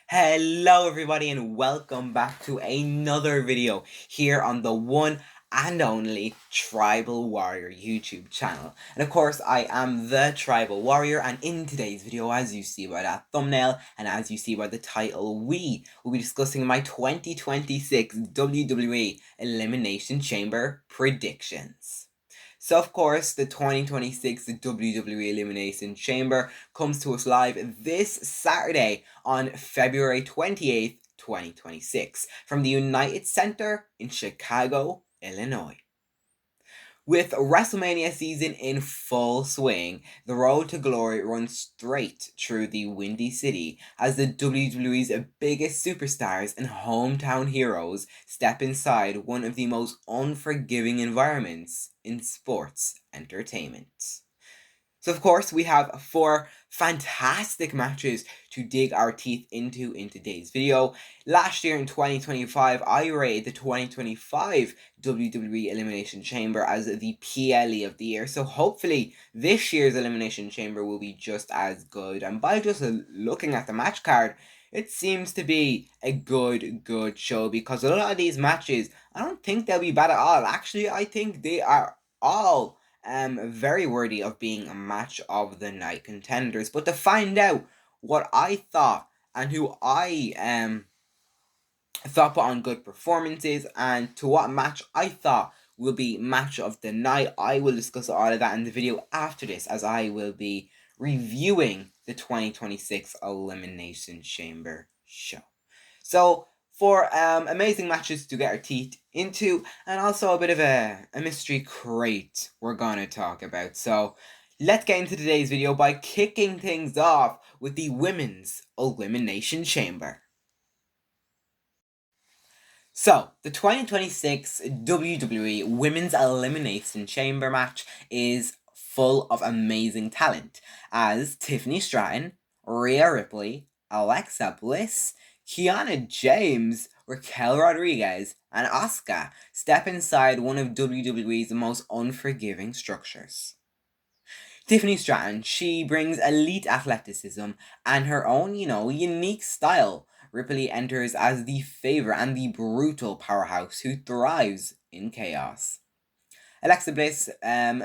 Hello everybody and welcome back to another video here on the one and only Tribal Warrior YouTube channel. And of course I am the Tribal Warrior, and in today's video, as you see by that thumbnail and as you see by the title, we will be discussing my 2026 WWE Elimination Chamber predictions. So of course, the 2026 WWE Elimination Chamber comes to us live this Saturday on February 28th, 2026 from the United Center in Chicago, Illinois. With WrestleMania season in full swing, the road to glory runs straight through the Windy City as the WWE's biggest superstars and hometown heroes step inside one of the most unforgiving environments in sports entertainment. So of course we have 4 fantastic matches to dig our teeth into in today's video. Last year in 2025, I rated the 2025 WWE Elimination Chamber as the PLE of the year. So hopefully this year's Elimination Chamber will be just as good. And by just looking at the match card, it seems to be a good show, because a lot of these matches, I don't think they'll be bad at all. Actually, I think they are all very worthy of being a match of the night contenders. But to find out what I thought and who I thought put on good performances and to what match I thought will be match of the night, I will discuss all of that in the video after this, as I will be reviewing the 2026 Elimination Chamber show. So for amazing matches to get our teeth into, and also a bit of a mystery crate we're gonna talk about. So let's get into today's video by kicking things off with the Women's Elimination Chamber. So, the 2026 WWE Women's Elimination Chamber match is full of amazing talent, as Tiffany Stratton, Rhea Ripley, Alexa Bliss, Kiana James, Raquel Rodriguez, and Asuka step inside one of WWE's most unforgiving structures. Tiffany Stratton, she brings elite athleticism and her own, unique style. Ripley enters as the favorite and the brutal powerhouse who thrives in chaos. Alexa Bliss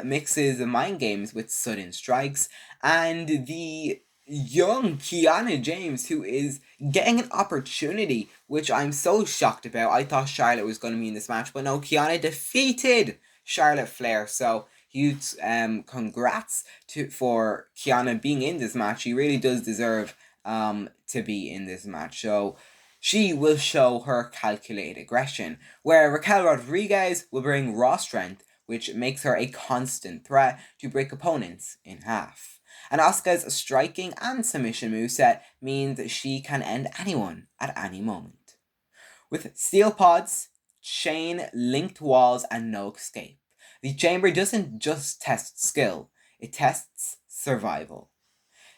mixes mind games with sudden strikes, and the young Kiana James, who is getting an opportunity, which I'm so shocked about. I thought Charlotte was going to be in this match, but no, Kiana defeated Charlotte Flair. So huge congrats for Kiana being in this match. She really does deserve to be in this match. So she will show her calculated aggression, where Raquel Rodriguez will bring raw strength, which makes her a constant threat to break opponents in half. And Asuka's striking and submission moveset means that she can end anyone at any moment. With steel pods, chain linked walls, and no escape, the chamber doesn't just test skill, it tests survival.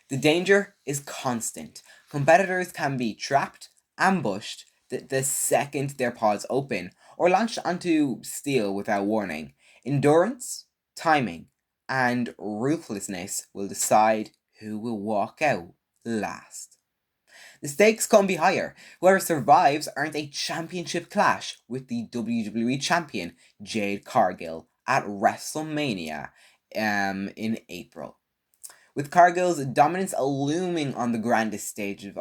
The danger is constant. Competitors can be trapped, ambushed the second their pods open, or launched onto steel without warning. Endurance, timing, and ruthlessness will decide who will walk out last. The stakes can be higher. Whoever survives earns a championship clash with the WWE Champion Jade Cargill at WrestleMania in April. With Cargill's dominance looming on the grandest stage of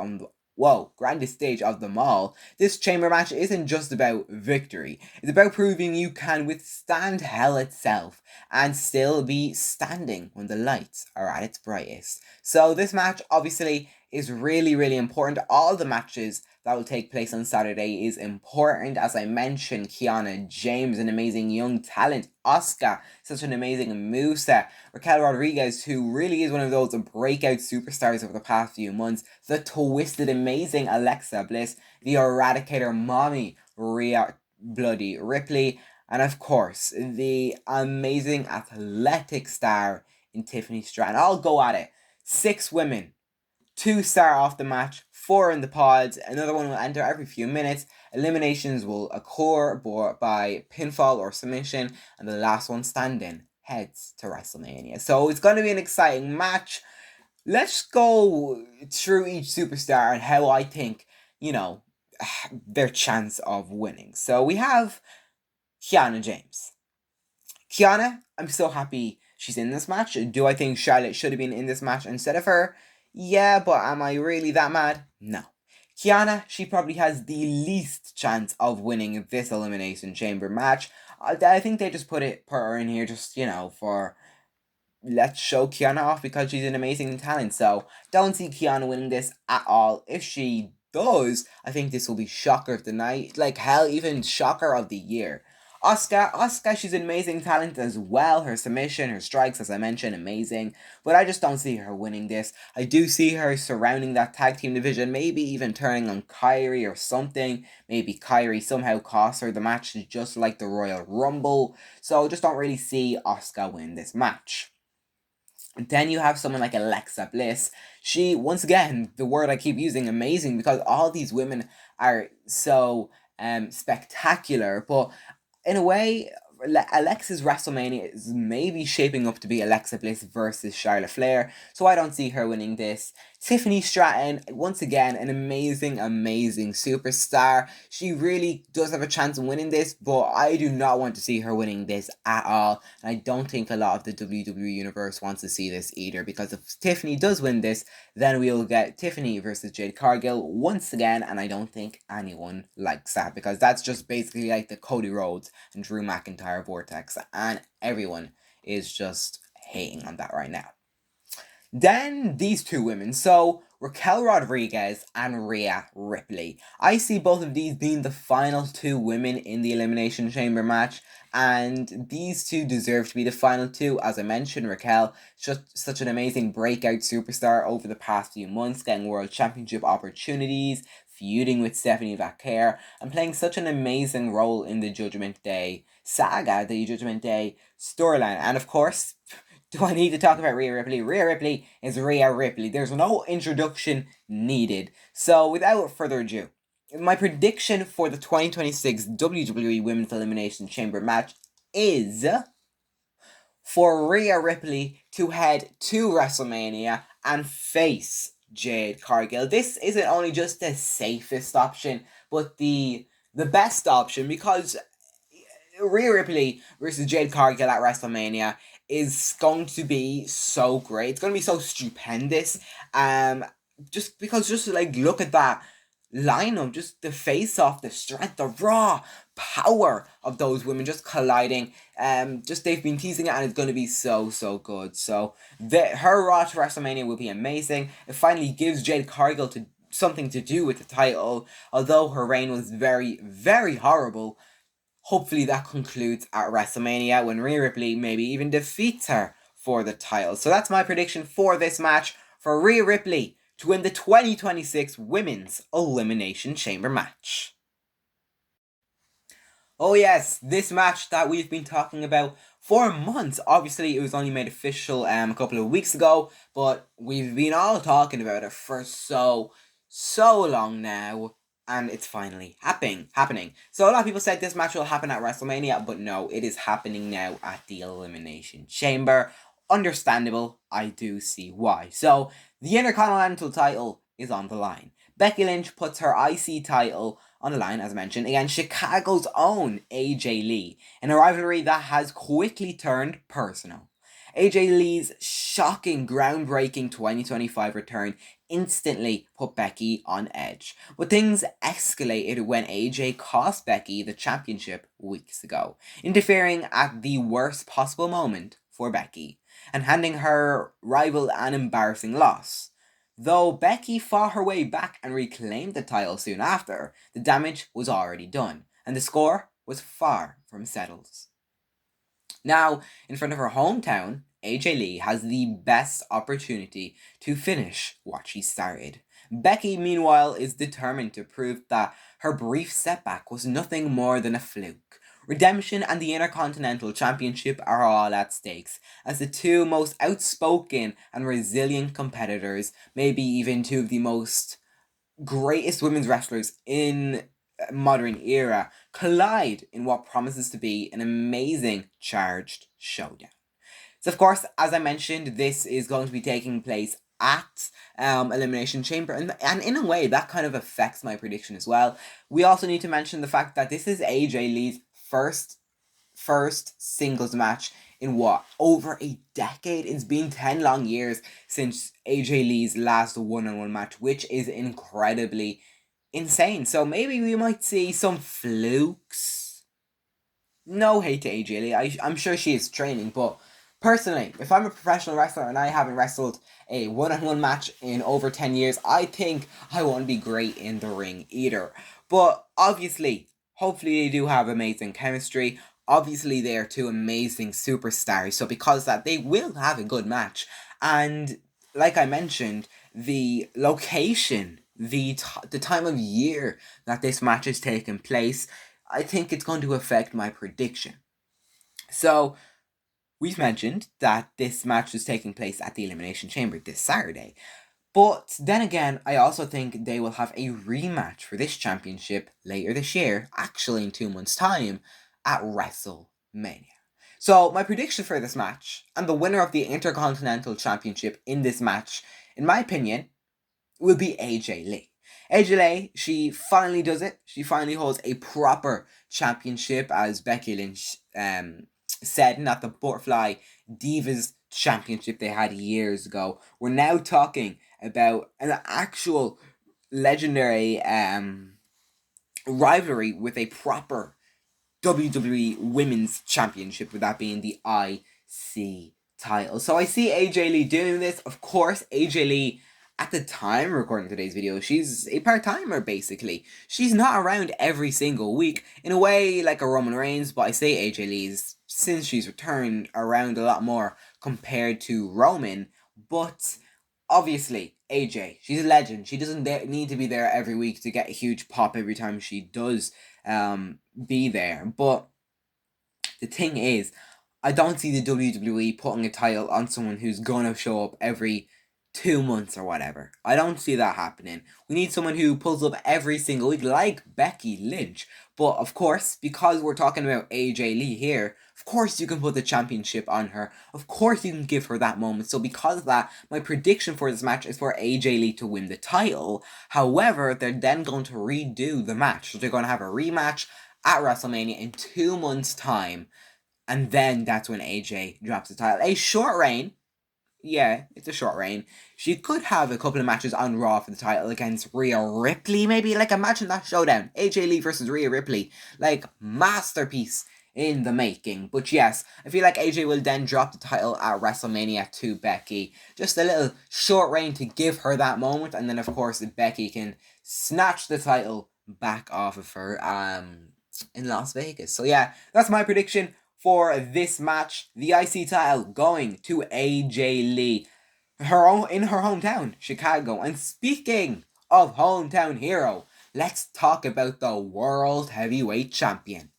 them all, this chamber match isn't just about victory. It's about proving you can withstand hell itself and still be standing when the lights are at its brightest. So this match obviously is really important. All the matches that will take place on Saturday is important. As I mentioned, Kiana James, an amazing young talent. Asuka, such an amazing moveset. Raquel Rodriguez, who really is one of those breakout superstars over the past few months. The twisted, amazing Alexa Bliss. The Eradicator mommy, Rhea Bloody Ripley. And of course, the amazing athletic star in Tiffany Stratton. I'll go at it. 6 women. 2 start off the match, 4 in the pods, another one will enter every few minutes. Eliminations will occur by pinfall or submission, and the last one standing heads to WrestleMania. So it's going to be an exciting match. Let's go through each superstar and how I think their chance of winning. So we have Kiana James. Kiana, I'm so happy she's in this match. Do I think Charlotte should have been in this match instead of her? Yeah, but am I really that mad? No. Kiana, she probably has the least chance of winning this Elimination Chamber match. I think they just put her in here just, for let's show Kiana off because she's an amazing talent. So don't see Kiana winning this at all. If she does, I think this will be shocker of the night. Like hell, even shocker of the year. Asuka, she's an amazing talent as well. Her submission, her strikes, as I mentioned, amazing. But I just don't see her winning this. I do see her surrounding that tag team division, maybe even turning on Kairi or something. Maybe Kairi somehow costs her the match, just like the Royal Rumble. So just don't really see Asuka win this match. Then you have someone like Alexa Bliss. She, once again, the word I keep using, amazing, because all these women are so spectacular. But in a way, Alexa's WrestleMania is maybe shaping up to be Alexa Bliss versus Charlotte Flair, so I don't see her winning this. Tiffany Stratton, once again, an amazing, amazing superstar. She really does have a chance of winning this, but I do not want to see her winning this at all, and I don't think a lot of the WWE Universe wants to see this either, because if Tiffany does win this, then we'll get Tiffany versus Jade Cargill once again, and I don't think anyone likes that, because that's just basically like the Cody Rhodes and Drew McIntyre vortex, and everyone is just hating on that right now. Then these two women, so Raquel Rodriguez and Rhea Ripley. I see both of these being the final two women in the Elimination Chamber match, and these two deserve to be the final two. As I mentioned, Raquel, just such an amazing breakout superstar over the past few months, getting World Championship opportunities, feuding with Stephanie Vaquer, and playing such an amazing role in the Judgment Day saga, the Judgment Day storyline. And of course, do I need to talk about Rhea Ripley? Rhea Ripley is Rhea Ripley. There's no introduction needed. So without further ado, my prediction for the 2026 WWE Women's Elimination Chamber match is for Rhea Ripley to head to WrestleMania and face Jade Cargill. This isn't only just the safest option, but the best option, because Rhea Ripley versus Jade Cargill at WrestleMania is going to be so great. It's going to be so stupendous. Just because, just like, look at that lineup, just the face off, the strength, the raw power of those women just colliding. Just they've been teasing it, and it's going to be so good. So her Raw to WrestleMania will be amazing. It finally gives Jade Cargill something to do with the title, although her reign was very, very horrible. Hopefully that concludes at WrestleMania when Rhea Ripley maybe even defeats her for the title. So that's my prediction for this match, for Rhea Ripley to win the 2026 Women's Elimination Chamber match. Oh yes, this match that we've been talking about for months. Obviously, it was only made official a couple of weeks ago, but we've been all talking about it for so long now. And it's finally happening. So a lot of people said this match will happen at WrestleMania, but no, it is happening now at the Elimination Chamber. Understandable, I do see why. So, the Intercontinental title is on the line. Becky Lynch puts her IC title on the line, as mentioned, against Chicago's own AJ Lee, in a rivalry that has quickly turned personal. AJ Lee's shocking, groundbreaking 2025 return instantly put Becky on edge. But things escalated when AJ cost Becky the championship weeks ago, interfering at the worst possible moment for Becky, and handing her rival an embarrassing loss. Though Becky fought her way back and reclaimed the title soon after, the damage was already done, and the score was far from settled. Now, in front of her hometown, AJ Lee has the best opportunity to finish what she started. Becky, meanwhile, is determined to prove that her brief setback was nothing more than a fluke. Redemption and the Intercontinental Championship are all at stakes, as the two most outspoken and resilient competitors, maybe even two of the most greatest women's wrestlers in modern era, collide in what promises to be an amazing charged showdown. So of course, as I mentioned, this is going to be taking place at Elimination Chamber, and in a way that kind of affects my prediction as well. We also need to mention the fact that this is AJ Lee's first singles match in what, over a decade? It's been 10 long years since AJ Lee's last one-on-one match, which is incredibly insane. So maybe we might see some flukes. No hate to AJ Lee, I'm sure she is training, but personally, if I'm a professional wrestler and I haven't wrestled a one-on-one match in over 10 years, I think I won't be great in the ring either. But obviously, hopefully they do have amazing chemistry. Obviously, they are two amazing superstars, so because that, they will have a good match. And like I mentioned, the location, the time of year that this match is taking place, I think it's going to affect my prediction. So, we've mentioned that this match is taking place at the Elimination Chamber this Saturday. But then again, I also think they will have a rematch for this championship later this year, actually in 2 months' time, at WrestleMania. So, my prediction for this match, and the winner of the Intercontinental Championship in this match, in my opinion, will be AJ Lee. AJ Lee, she finally does it. She finally holds a proper championship, as Becky Lynch said, not the Butterfly Divas Championship they had years ago. We're now talking about an actual legendary rivalry with a proper WWE Women's Championship, with that being the IC title. So I see AJ Lee doing this. Of course, AJ Lee, at the time recording today's video, she's a part-timer basically. She's not around every single week, in a way like a Roman Reigns, but I say AJ Lee's, since she's returned, around a lot more compared to Roman. But obviously, AJ, she's a legend. She doesn't need to be there every week to get a huge pop every time she does be there. But the thing is, I don't see the WWE putting a title on someone who's gonna show up every 2 months or whatever. I don't see that happening. We need someone who pulls up every single week, like Becky Lynch. But of course, because we're talking about AJ Lee here, of course you can put the championship on her. Of course you can give her that moment. So because of that, my prediction for this match is for AJ Lee to win the title. However, they're then going to redo the match. So they're going to have a rematch at WrestleMania in 2 months' time. And then that's when AJ drops the title. A short reign. Yeah, it's a short reign. She could have a couple of matches on Raw for the title against Rhea Ripley, maybe. Like, imagine that showdown. AJ Lee versus Rhea Ripley. Like, masterpiece in the making. But yes, I feel like AJ will then drop the title at WrestleMania to Becky. Just a little short reign to give her that moment. And then, of course, Becky can snatch the title back off of her in Las Vegas. So yeah, that's my prediction for this match. The IC title going to AJ Lee, in her hometown, Chicago. And speaking of hometown hero, let's talk about the World Heavyweight Champion.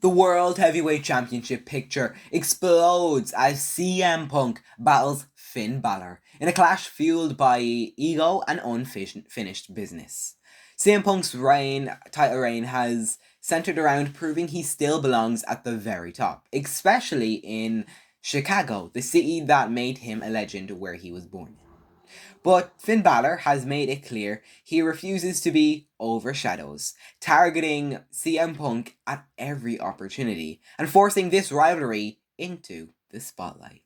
The World Heavyweight Championship picture explodes as CM Punk battles Finn Balor in a clash fueled by ego and unfinished business. CM Punk's title reign has centered around proving he still belongs at the very top, especially in Chicago, the city that made him a legend where he was born. But Finn Balor has made it clear he refuses to be overshadowed, targeting CM Punk at every opportunity and forcing this rivalry into the spotlight.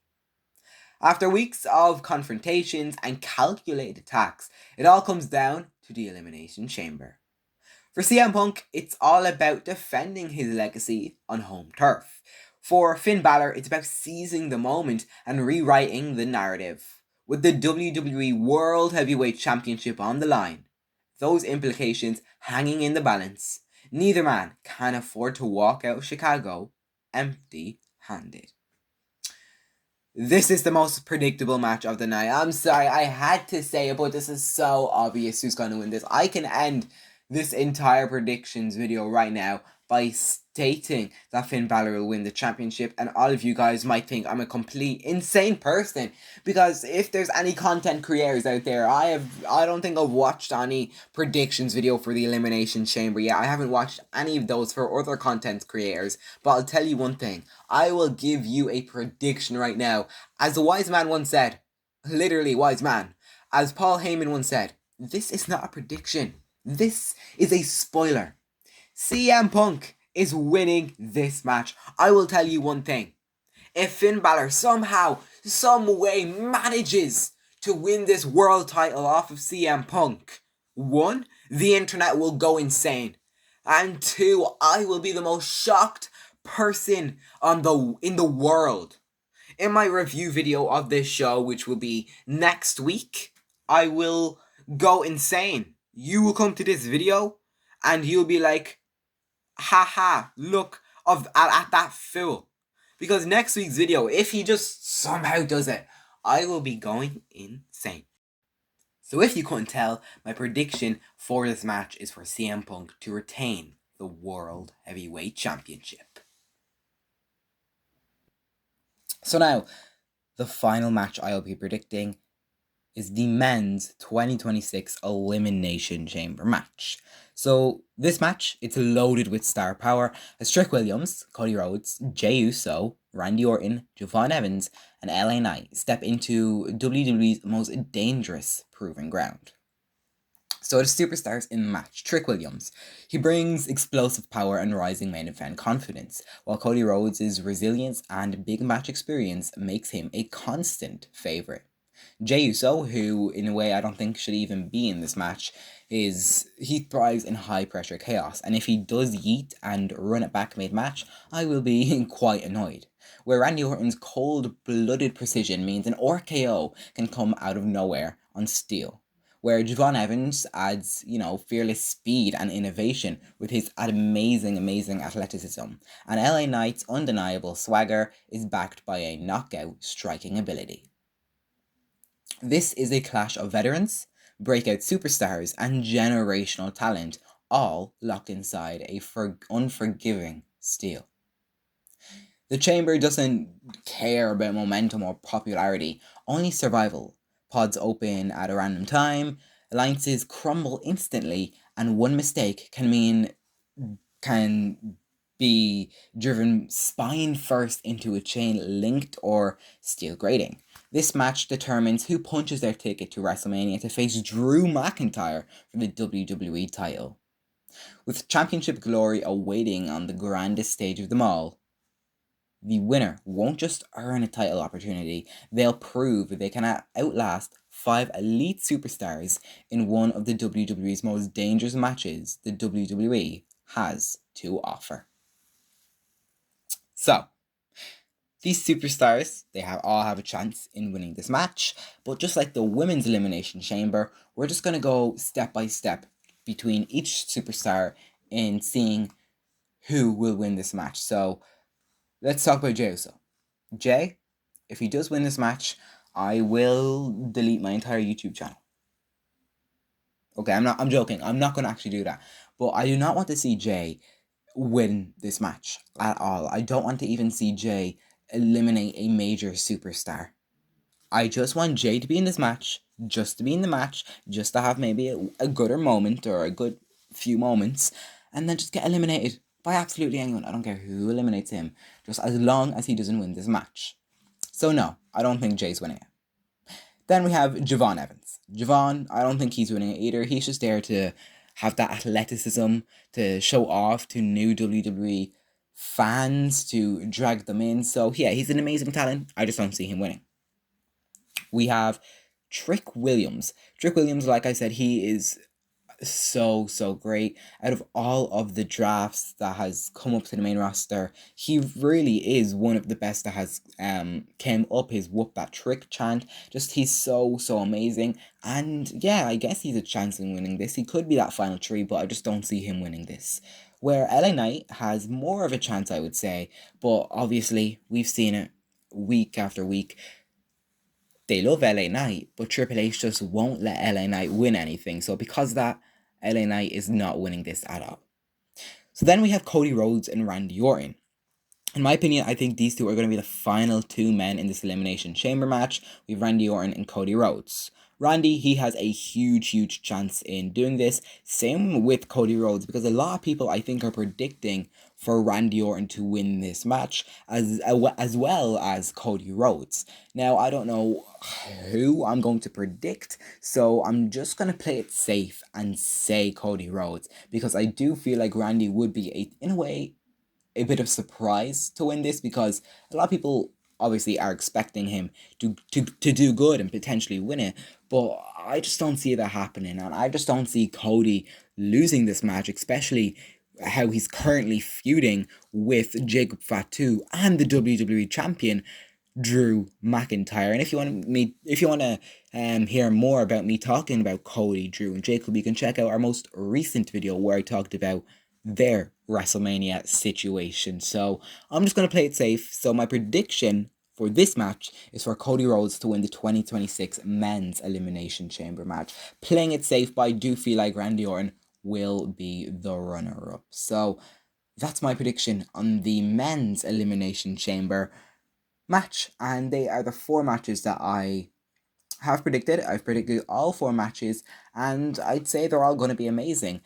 After weeks of confrontations and calculated attacks, it all comes down to the Elimination Chamber. For CM Punk, it's all about defending his legacy on home turf. For Finn Balor, it's about seizing the moment and rewriting the narrative. With the WWE World Heavyweight Championship on the line, those implications hanging in the balance, neither man can afford to walk out of Chicago empty-handed. This is the most predictable match of the night. I'm sorry, I had to say it, but this is so obvious who's going to win this. I can end this entire predictions video right now, by stating that Finn Balor will win the championship, and all of you guys might think I'm a complete insane person, because if there's any content creators out there, I don't think I've watched any predictions video for the Elimination Chamber yet. I haven't watched any of those for other content creators, but I'll tell you one thing, I will give you a prediction right now. As the wise man once said, literally wise man, as Paul Heyman once said, this is not a prediction, this is a spoiler. CM Punk is winning this match. I will tell you one thing. If Finn Balor somehow, some way manages to win this world title off of CM Punk, 1, the internet will go insane. And 2, I will be the most shocked person in the world. In my review video of this show, which will be next week, I will go insane. You will come to this video and you'll be like, haha, look at that fool. Because next week's video, if he just somehow does it, I will be going insane. So if you couldn't tell, my prediction for this match is for CM Punk to retain the World Heavyweight Championship. So now, the final match I'll be predicting is the men's 2026 Elimination Chamber match. So this match, it's loaded with star power as Trick Williams, Cody Rhodes, Jey Uso, Randy Orton, Javon Evans, and LA Knight step into WWE's most dangerous proving ground. So the superstars in the match, Trick Williams, he brings explosive power and rising main event confidence, while Cody Rhodes' resilience and big match experience makes him a constant favourite. Jey Uso, who in a way I don't think should even be in this match, he thrives in high pressure chaos, and if he does yeet and run it back mid-match, I will be quite annoyed. Where Randy Orton's cold-blooded precision means an RKO can come out of nowhere on steel. Where Javon Evans adds, fearless speed and innovation with his amazing athleticism, and LA Knight's undeniable swagger is backed by a knockout striking ability. This is a clash of veterans, breakout superstars, and generational talent, all locked inside a unforgiving steel. The chamber doesn't care about momentum or popularity, only survival. Pods open at a random time, alliances crumble instantly, and one mistake can be driven spine first into a chain linked or steel grating. This match determines who punches their ticket to WrestleMania to face Drew McIntyre for the WWE title. With championship glory awaiting on the grandest stage of them all, the winner won't just earn a title opportunity, they'll prove they can outlast 5 elite superstars in one of the WWE's most dangerous matches the WWE has to offer. So, these superstars, they all have a chance in winning this match, but just like the Women's Elimination Chamber, we're just going to go step by step between each superstar in seeing who will win this match. So, let's talk about Jey Uso. Jey, if he does win this match, I will delete my entire YouTube channel. Okay, I'm joking. I'm not going to actually do that. But I do not want to see Jey win this match at all. I don't want to even see Jey eliminate a major superstar. I just want Jey to be in this match, just to be in the match, just to have maybe a gooder moment or a good few moments, and then just get eliminated by absolutely anyone. I don't care who eliminates him, just as long as he doesn't win this match. So no, I don't think Jey's winning it. Then we have Javon Evans. Javon, I don't think he's winning it either. He's just there to have that athleticism, to show off to new WWE fans, to drag them in. So yeah, he's an amazing talent. I just don't see him winning. We have Trick Williams. Trick Williams, like I said, he is so great. Out of all of the drafts that has come up to the main roster, he really is one of the best that has came up. His whoop that trick chant, just he's so amazing. And yeah, I guess he's a chance in winning this. He could be that final 3, but I just don't see him winning this. Where LA Knight has more of a chance, I would say, but obviously we've seen it week after week. They love LA Knight, but Triple H just won't let LA Knight win anything. So because of that, LA Knight is not winning this at all. So then we have Cody Rhodes and Randy Orton. In my opinion, I think these two are going to be the final two men in this Elimination Chamber match. We have Randy Orton and Cody Rhodes. Randy, he has a huge chance in doing this. Same with Cody Rhodes, because a lot of people, I think, are predicting for Randy Orton to win this match, as well as Cody Rhodes. Now, I don't know who I'm going to predict, so I'm just going to play it safe and say Cody Rhodes, because I do feel like Randy would be, in a way, a bit of surprise to win this, because a lot of people obviously are expecting him to do good and potentially win it, but I just don't see that happening, and I just don't see Cody losing this match, especially how he's currently feuding with Jacob Fatu and the WWE champion Drew McIntyre. And if you want to hear more about me talking about Cody, Drew, and Jacob, you can check out our most recent video where I talked about their WrestleMania situation. So I'm just going to play it safe. So my prediction for this match is for Cody Rhodes to win the 2026 Men's Elimination Chamber match. Playing it safe, but I do feel like Randy Orton will be the runner-up. So that's my prediction on the Men's Elimination Chamber match, and they are the 4 matches that I have predicted. I've predicted all 4 matches, and I'd say they're all going to be amazing.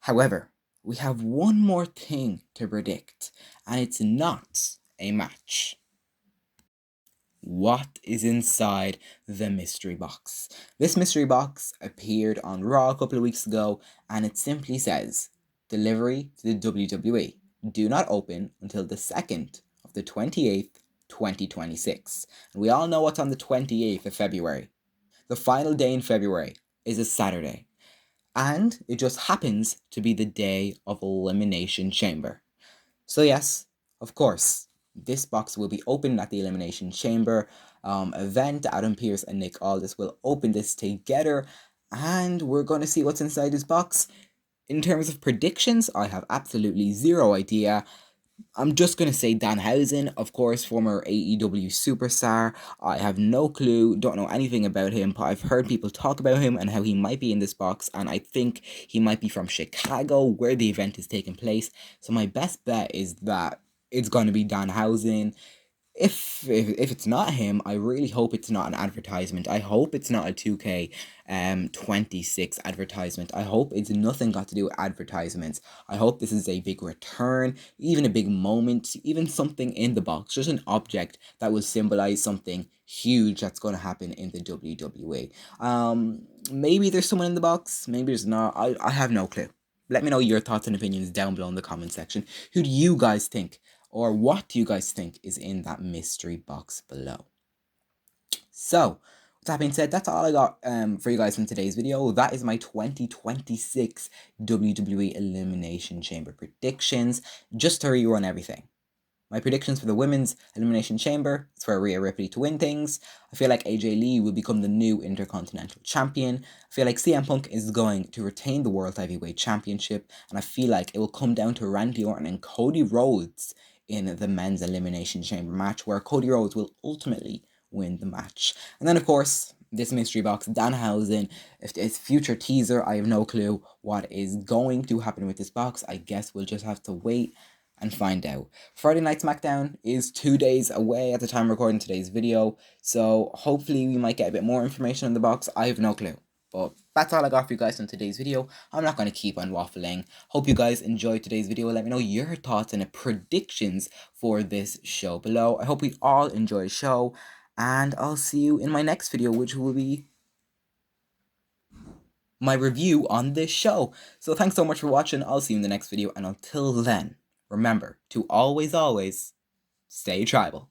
However, we have one more thing to predict, and it's not a match. What is inside the mystery box? This mystery box appeared on Raw a couple of weeks ago, and it simply says, delivery to the WWE. Do not open until the 2nd of the 28th, 2026. And we all know what's on the 28th of February. The final day in February is a Saturday. And it just happens to be the day of Elimination Chamber. So yes, of course, this box will be opened at the Elimination Chamber event. Adam Pearce and Nick Aldis will open this together, and we're going to see what's inside this box. In terms of predictions, I have absolutely zero idea. I'm just going to say Danhausen, of course, former AEW superstar. I have no clue, don't know anything about him, but I've heard people talk about him and how he might be in this box, and I think he might be from Chicago, where the event is taking place. So my best bet is that it's going to be Danhausen. If it's not him, I really hope it's not an advertisement. I hope it's not a 2K26 advertisement. I hope it's nothing got to do with advertisements. I hope this is a big return, even a big moment, even something in the box, just an object that will symbolize something huge that's going to happen in the WWE. Maybe there's someone in the box, maybe there's not. I have no clue. Let me know your thoughts and opinions down below in the comment section. Who do you guys think, or what do you guys think is in that mystery box below? So, with that being said, that's all I got for you guys in today's video. That is my 2026 WWE Elimination Chamber predictions, just to rerun everything. My predictions for the Women's Elimination Chamber is for Rhea Ripley to win things. I feel like AJ Lee will become the new Intercontinental Champion. I feel like CM Punk is going to retain the World Heavyweight Championship. And I feel like it will come down to Randy Orton and Cody Rhodes in the Men's Elimination Chamber match, where Cody Rhodes will ultimately win the match. And then, of course, this mystery box, Danhausen, if it's future teaser, I have no clue what is going to happen with this box. I guess we'll just have to wait and find out. Friday Night SmackDown is 2 days away at the time of recording today's video, so hopefully we might get a bit more information on the box. I have no clue. But that's all I got for you guys in today's video. I'm not going to keep on waffling. Hope you guys enjoyed today's video. Let me know your thoughts and predictions for this show below. I hope we all enjoy the show, and I'll see you in my next video, which will be my review on this show. So thanks so much for watching. I'll see you in the next video, and until then, remember to always stay tribal.